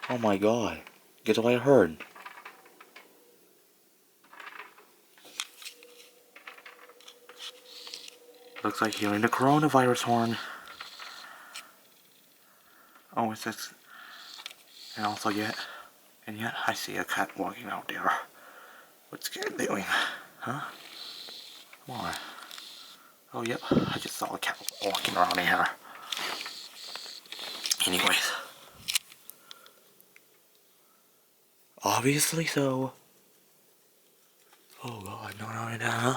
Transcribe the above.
Oh my god. Guess what I heard? Looks like hearing the coronavirus horn. Oh, it says... And also yet I see a cat walking out there. What's the cat doing? Huh? Come on. Oh, yep. I just saw a cat walking around here. Anyways. Obviously so. Oh god, no.